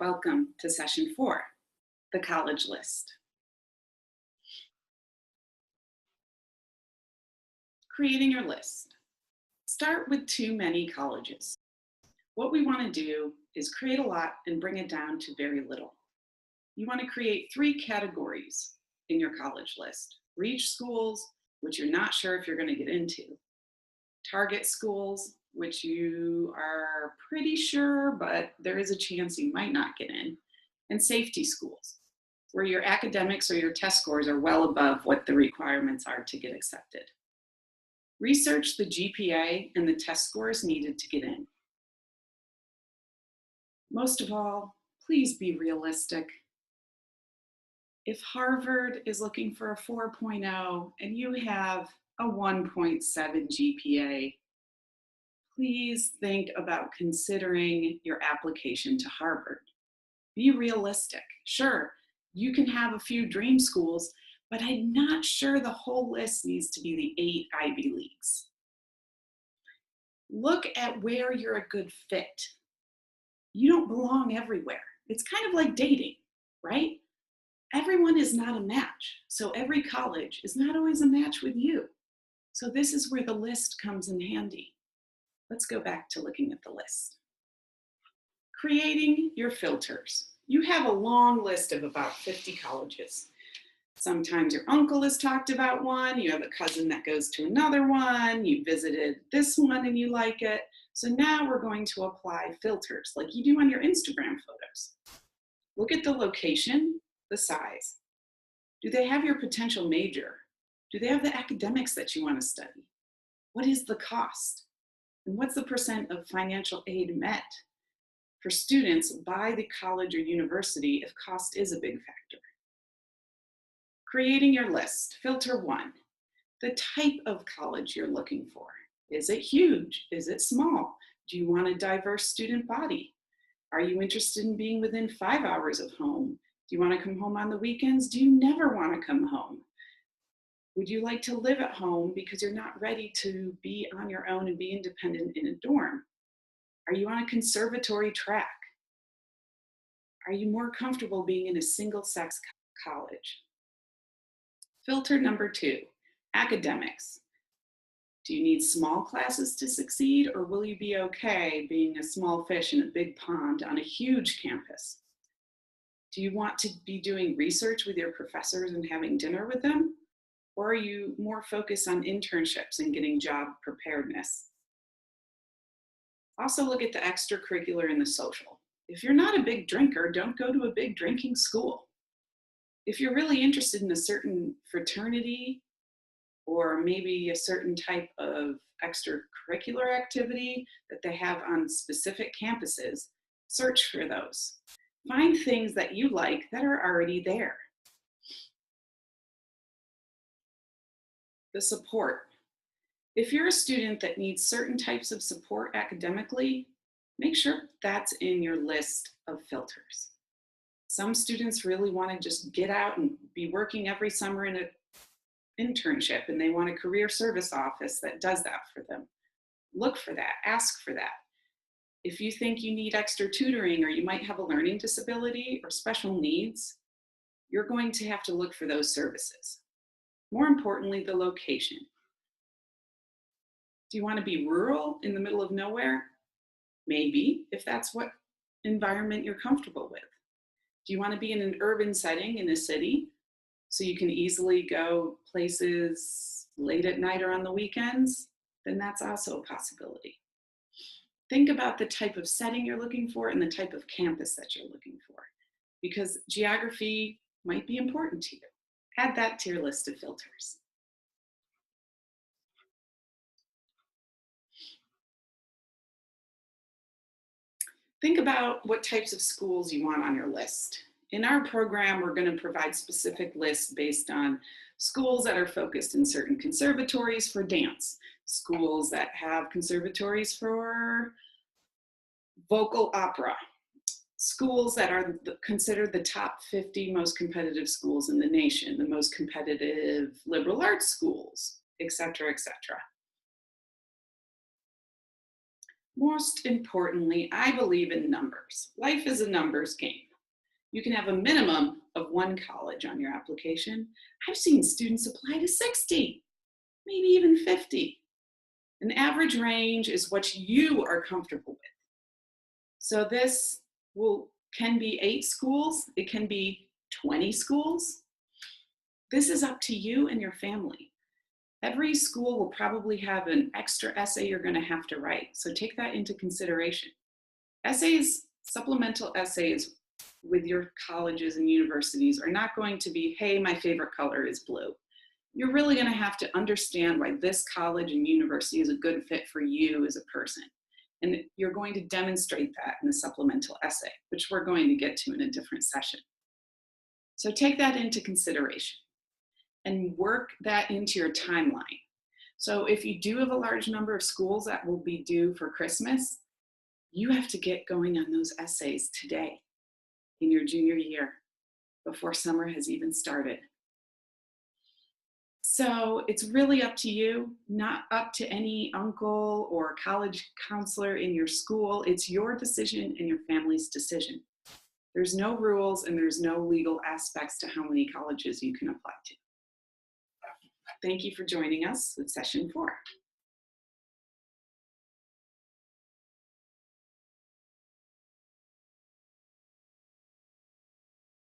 Welcome to session 4, the college list. Creating your list. Start with too many colleges. What we want to do is create a lot and bring it down to very little. You want to create 3 categories in your college list. Reach schools, which you're not sure if you're going to get into. Target schools, which you are pretty sure, but there is a chance you might not get in. And safety schools, where your academics or your test scores are well above what the requirements are to get accepted. Research the GPA and the test scores needed to get in. Most of all, please be realistic. If Harvard is looking for a 4.0 and you have a 1.7 GPA, please think about considering your application to Harvard. Be realistic. Sure, you can have a few dream schools, but I'm not sure the whole list needs to be the 8 Ivy Leagues. Look at where you're a good fit. You don't belong everywhere. It's kind of like dating, right? Everyone is not a match, so every college is not always a match with you. So this is where the list comes in handy. Let's go back to looking at the list. Creating your filters. You have a long list of about 50 colleges. Sometimes your uncle has talked about one, you have a cousin that goes to another one, you visited this one and you like it. So now we're going to apply filters like you do on your Instagram photos. Look at the location, the size. Do they have your potential major? Do they have the academics that you want to study? What is the cost? And what's the percent of financial aid met for students by the college or university if cost is a big factor? Creating your list. Filter 1, the type of college you're looking for. Is it huge? Is it small? Do you want a diverse student body? Are you interested in being within 5 hours of home? Do you want to come home on the weekends? Do you never want to come home? Would you like to live at home because you're not ready to be on your own and be independent in a dorm? Are you on a conservatory track? Are you more comfortable being in a single-sex college? Filter number 2, academics. Do you need small classes to succeed, or will you be okay being a small fish in a big pond on a huge campus? Do you want to be doing research with your professors and having dinner with them? Or are you more focused on internships and getting job preparedness? Also look at the extracurricular and the social. If you're not a big drinker, don't go to a big drinking school. If you're really interested in a certain fraternity or maybe a certain type of extracurricular activity that they have on specific campuses, search for those. Find things that you like that are already there. The support. If you're a student that needs certain types of support academically, make sure that's in your list of filters. Some students really want to just get out and be working every summer in an internship, and they want a career service office that does that for them. Look for that, ask for that. If you think you need extra tutoring or you might have a learning disability or special needs, you're going to have to look for those services. More importantly, the location. Do you want to be rural in the middle of nowhere? Maybe, if that's what environment you're comfortable with. Do you want to be in an urban setting in a city so you can easily go places late at night or on the weekends? Then that's also a possibility. Think about the type of setting you're looking for and the type of campus that you're looking for, because geography might be important to you. Add that to your list of filters. Think about what types of schools you want on your list. In our program, we're going to provide specific lists based on schools that are focused in certain conservatories for dance, schools that have conservatories for vocal opera, schools that are considered the top 50 most competitive schools in the nation, the most competitive liberal arts schools, et cetera, et cetera. Most importantly, I believe in numbers. Life is a numbers game. You can have a minimum of one college on your application. I've seen students apply to 60, maybe even 50. An average range is what you are comfortable with. So this can be 8 schools, it can be 20 schools. This is up to you and your family. Every school will probably have an extra essay you're going to have to write, so take that into consideration. Essays, supplemental essays with your colleges and universities are not going to be, hey, my favorite color is blue. You're really going to have to understand why this college and university is a good fit for you as a person. And you're going to demonstrate that in the supplemental essay, which we're going to get to in a different session. So take that into consideration and work that into your timeline. So if you do have a large number of schools that will be due for Christmas, you have to get going on those essays today in your junior year before summer has even started. So it's really up to you, not up to any uncle or college counselor in your school. It's your decision and your family's decision. There's no rules and there's no legal aspects to how many colleges you can apply to. Thank you for joining us with session 4.